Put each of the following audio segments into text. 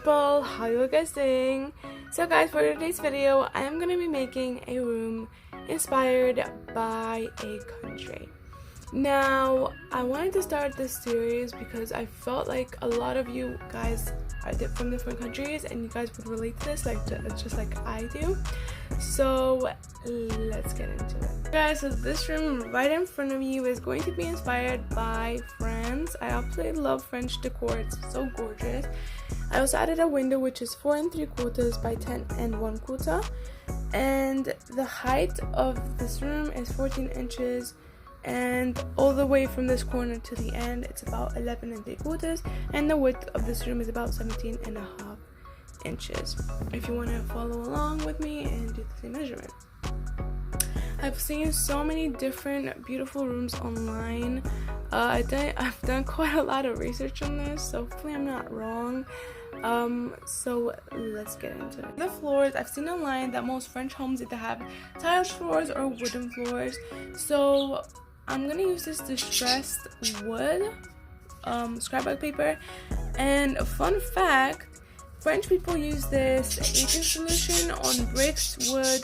people, how you guys doing? So guys, for today's video I am going to be making a room inspired by a country. Now I wanted to start this series because I felt like a lot of you guys are from different countries and you guys would relate to this just like I do. So let's get into it. Guys, so this room right in front of you is going to be inspired by France. I absolutely love French decor, it's so gorgeous. I also added a window which is 4 3/4 by 10 1/4, and the height of this room is 14 inches, and all the way from this corner to the end it's about 11 3/4, and the width of this room is about 17.5 inches. If you want to follow along with me and do the same measurement. I've seen so many different beautiful rooms online. I've done quite a lot of research on this, so hopefully I'm not wrong. So let's get into it. The floors, I've seen online that most French homes either have tiled floors or wooden floors, so I'm gonna use this distressed wood scrapbook paper. And a fun fact, French people use this aging solution on bricks, wood,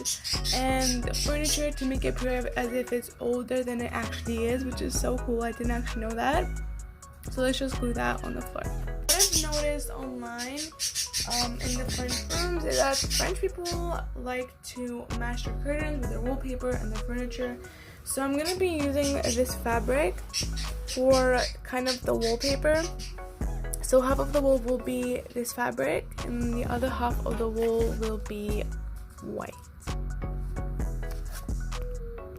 and furniture to make it appear as if it's older than it actually is, which is so cool. I didn't actually know that. So let's just glue that on the floor. What I've noticed online in the French rooms is that French people like to match their curtains with their wallpaper and their furniture. So I'm going to be using this fabric for kind of the wallpaper. So half of the wall will be this fabric and the other half of the wall will be white.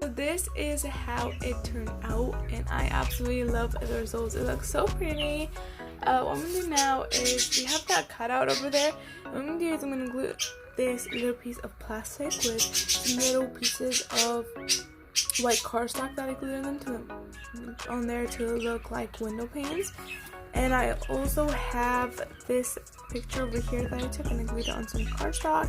So this is how it turned out and I absolutely love the results. It looks so pretty. What I'm going to do now is, we have that cutout over there. What I'm going to do is I'm going to glue this little piece of plastic with some little pieces of white cardstock that I glued them on there to look like window panes. And I also have this picture over here that I took and I glued it on some cardstock.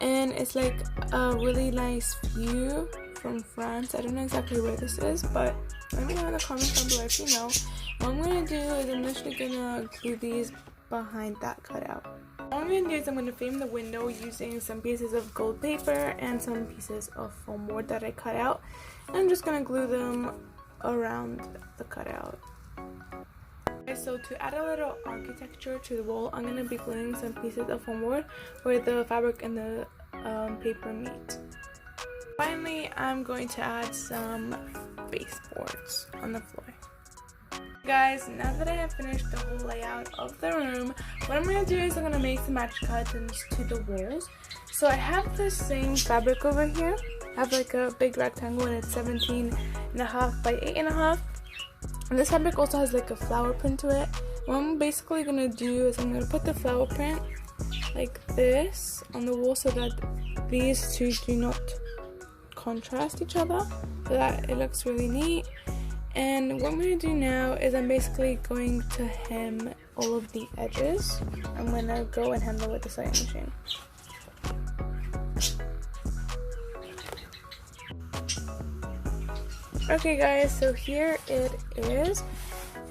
And it's like a really nice view from France. I don't know exactly where this is, but let me know in the comments down below if you know. What I'm going to do is I'm literally going to glue these behind that cutout. What I'm going to do is I'm going to frame the window using some pieces of gold paper and some pieces of foam board that I cut out. And I'm just going to glue them around the cutout. So to add a little architecture to the wall, I'm going to be gluing some pieces of foam board where the fabric and the paper meet. Finally, I'm going to add some baseboards on the floor. Guys, now that I have finished the whole layout of the room, what I'm going to do is I'm going to make some match curtains to the walls. So I have the same fabric over here. I have like a big rectangle and it's 17.5 by 8.5. And this fabric also has like a flower print to it. What I'm basically going to do is I'm going to put the flower print like this on the wall so that these two do not contrast each other, so that it looks really neat. And what I'm going to do now is I'm basically going to hem all of the edges. I'm going to go and hem them with the sewing machine. Okay guys, so here it is,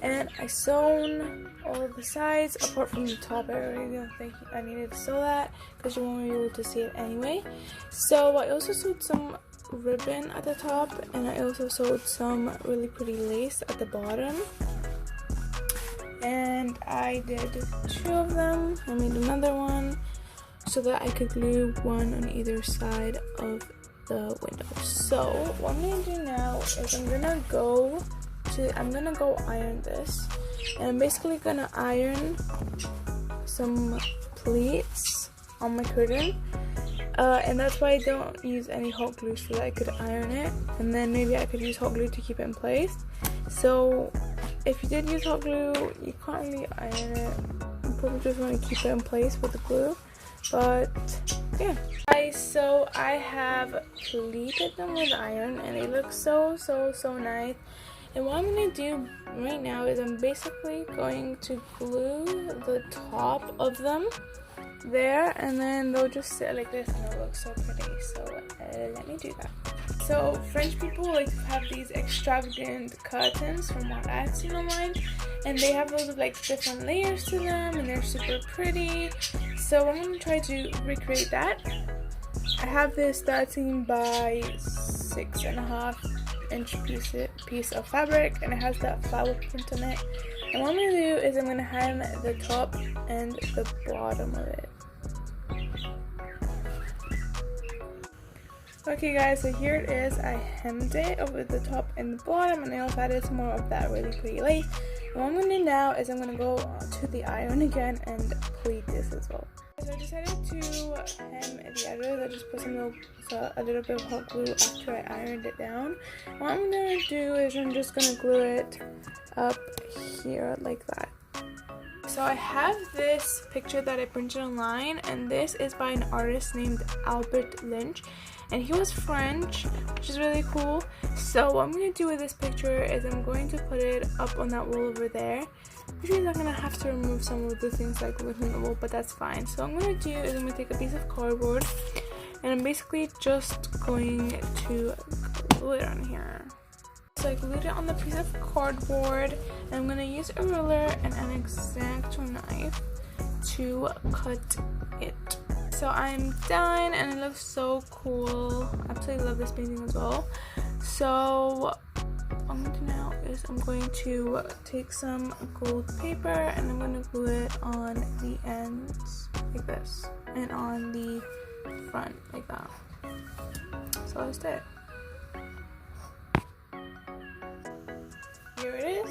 and I sewn all of the sides apart from the top. I really don't think I needed to sew that because you won't be able to see it anyway. So I also sewed some ribbon at the top and I also sewed some really pretty lace at the bottom, and I did 2 of them. I made another one so that I could glue one on either side of the window. So what I'm gonna do now is I'm gonna go iron this, and I'm basically gonna iron some pleats on my curtain, and that's why I don't use any hot glue, so that I could iron it, and then maybe I could use hot glue to keep it in place. So if you did use hot glue, you can't really iron it. You probably just want to keep it in place with the glue. But yeah, guys, so I have pleated them with iron and they look so nice. And what I'm going to do right now is I'm basically going to glue the top of them there, and then they'll just sit like this and it'll look so pretty. So let me do that. So So French people like to have these extravagant curtains from what I've seen online, and they have loads of like different layers to them and they're super pretty. So I'm going to try to recreate that. I have this 13 by 6.5-inch piece of fabric, and it has that flower print on it. And what I'm going to do is I'm going to hem the top and the bottom of it. Okay guys, so here it is. I hemmed it over the top and the bottom, and I also added some more of that really pretty lace. And what I'm going to do now is I'm going to go to the iron again and pleat this as well. So I decided to hem the edges. I just put a little bit of hot glue after I ironed it down. What I'm going to do is I'm just going to glue it up here like that. So I have this picture that I printed online, and this is by an artist named Albert Lynch, and he was French, which is really cool. So what I'm going to do with this picture is I'm going to put it up on that wall over there, which means I'm going to have to remove some of the things like within the wall, but that's fine. So what I'm going to do is I'm going to take a piece of cardboard, and I'm basically just going to glue it on here. So I glued it on the piece of cardboard, and I'm going to use a ruler and an X-Acto knife to cut it. So I'm done, and it looks so cool. I absolutely love this painting as well. So what I'm going to do now is I'm going to take some gold paper, and I'm going to glue it on the ends like this, and on the front like that. So that's it. Here it is.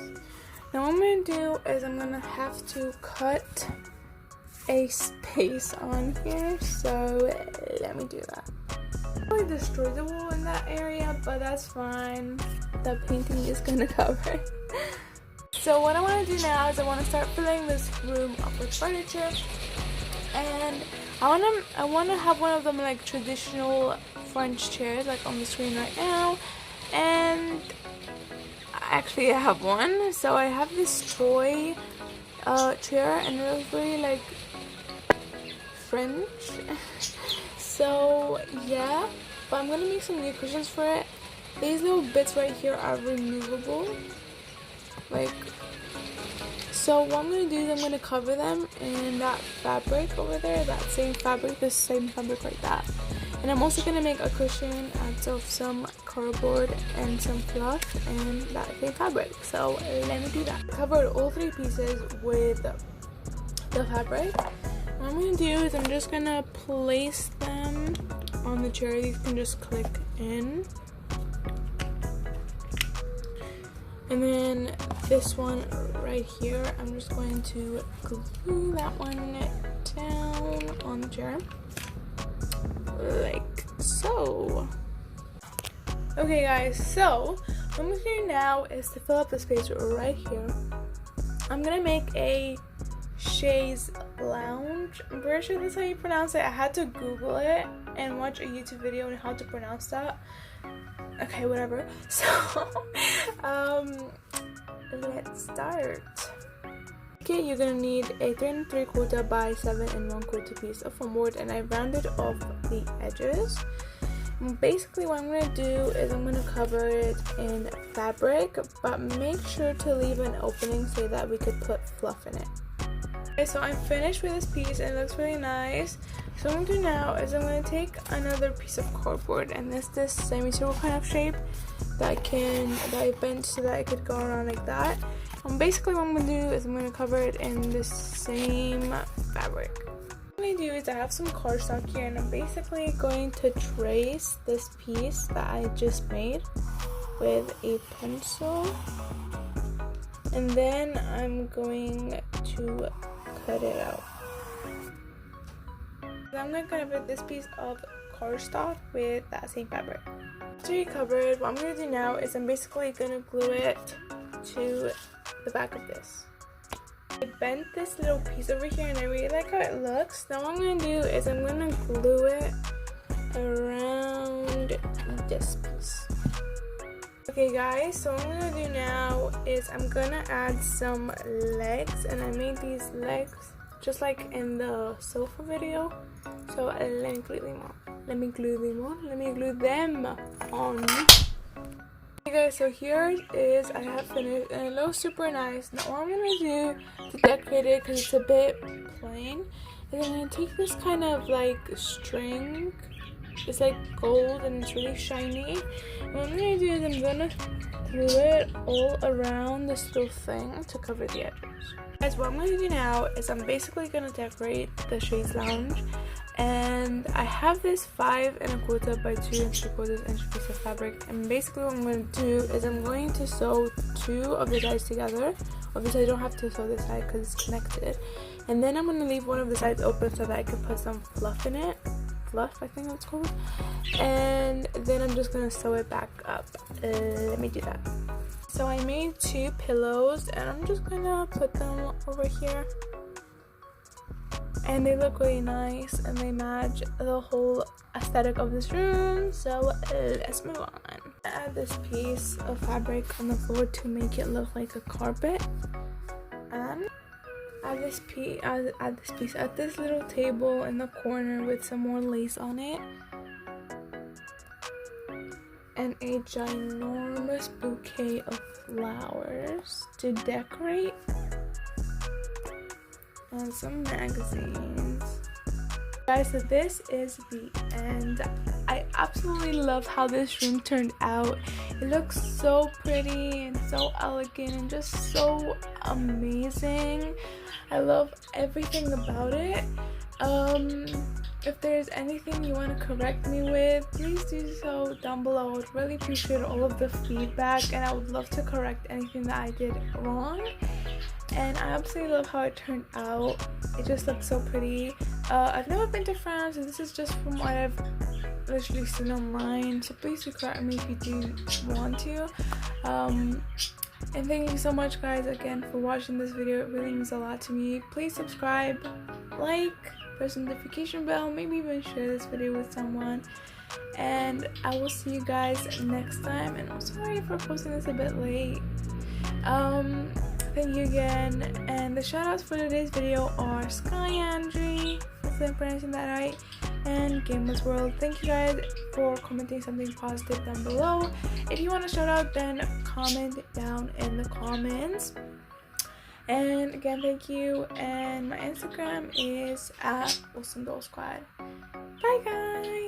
Now what I'm going to do is I'm going to have to cut a space on here, so let me do that. I really destroyed the wall in that area, but that's fine. The painting is going to cover it. So what I want to do now is I want to start filling this room up with furniture, and I want to have one of them like traditional French chairs like on the screen right now, and actually I have one. So I have this toy chair, and it was really like French. So yeah, but I'm gonna make some new cushions for it. These little bits right here are removable, like, so what I'm gonna do is I'm gonna cover them in that fabric over there, that same fabric, this same fabric like that. And I'm also gonna make a cushion out of some cardboard and some fluff and that same fabric. So let me do that. I covered all three pieces with the fabric. What I'm gonna do is I'm just gonna place them on the chair. These can just click in. And then this one right here, I'm just going to glue that one down on the chair, like so. Okay guys, so what I'm gonna do now is to fill up the space right here. I'm gonna make a chaise lounge. I'm pretty sure that's how you pronounce it. I had to Google it and watch a YouTube video on how to pronounce that. Okay, whatever. So let's start. Okay, you're gonna need a 3 3/4 by 7 1/4 piece of foam board, and I rounded off the edges. And basically what I'm gonna do is I'm gonna cover it in fabric, but make sure to leave an opening so that we could put fluff in it. Okay, so I'm finished with this piece and it looks really nice. So what I'm gonna do now is I'm gonna take another piece of cardboard, and this semicircle kind of shape that I bent so that it could go around like that. And basically what I'm gonna do is I'm gonna cover it in the same fabric. What I'm gonna do is I have some cardstock here, and I'm basically going to trace this piece that I just made with a pencil, and then I'm going to cut it out. I'm going to cover this piece of cardstock with that same fabric. After you covered, what I'm going to do now is I'm basically going to glue it to the back of this. I bent this little piece over here and I really like how it looks. Now what I'm going to do is I'm going to glue it around this piece. Okay guys, so what I'm going to do now is I'm going to add some legs, and I made these legs just like in the sofa video. So let me quickly mark. Let me glue them on. Let me glue them on. Okay guys, so here it is. I have finished and it looks super nice. Now what I'm going to do to decorate it, because it's a bit plain, is I'm going to take this kind of like string. It's like gold and it's really shiny. And what I'm going to do is I'm going to glue it all around this little thing to cover the edges. Guys, what I'm going to do now is I'm basically going to decorate the chaise lounge. And I have this 5 1/4 by 2 3/4 inch piece of fabric, and basically what I'm going to do is I'm going to sew 2 of the sides together. Obviously I don't have to sew this side because it's connected, and then I'm going to leave one of the sides open so that I can put some fluff in it. Fluff, I think that's called. And then I'm just going to sew it back up. Let me do that. So I made 2 pillows and I'm just going to put them over here. And they look really nice and they match the whole aesthetic of this room. So let's move on. Add this piece of fabric on the floor to make it look like a carpet. And add this piece at this little table in the corner with some more lace on it. And a ginormous bouquet of flowers to decorate. And some magazines. Guys, so this is the end. I absolutely love how this room turned out. It looks so pretty and so elegant and just so amazing. I love everything about it. If there's anything you want to correct me with, please do so down below. I would really appreciate all of the feedback, and I would love to correct anything that I did wrong. And I absolutely love how it turned out. It just looks so pretty. I've never been to France, and this is just from what I've literally seen online, so please do correct me if you do want to. And thank you so much guys again for watching this video. It really means a lot to me. Please subscribe, like, press the notification bell, maybe even share this video with someone. And I will see you guys next time. And I'm sorry for posting this a bit late. Thank you again. And the shoutouts for today's video are Sky Andre, hopefully I'm pronouncing that right, and Gameless World. Thank you guys for commenting something positive down below. If you want a shout out, then comment down in the comments. And again, thank you. And my Instagram is @WilsonDollSquad. Bye guys.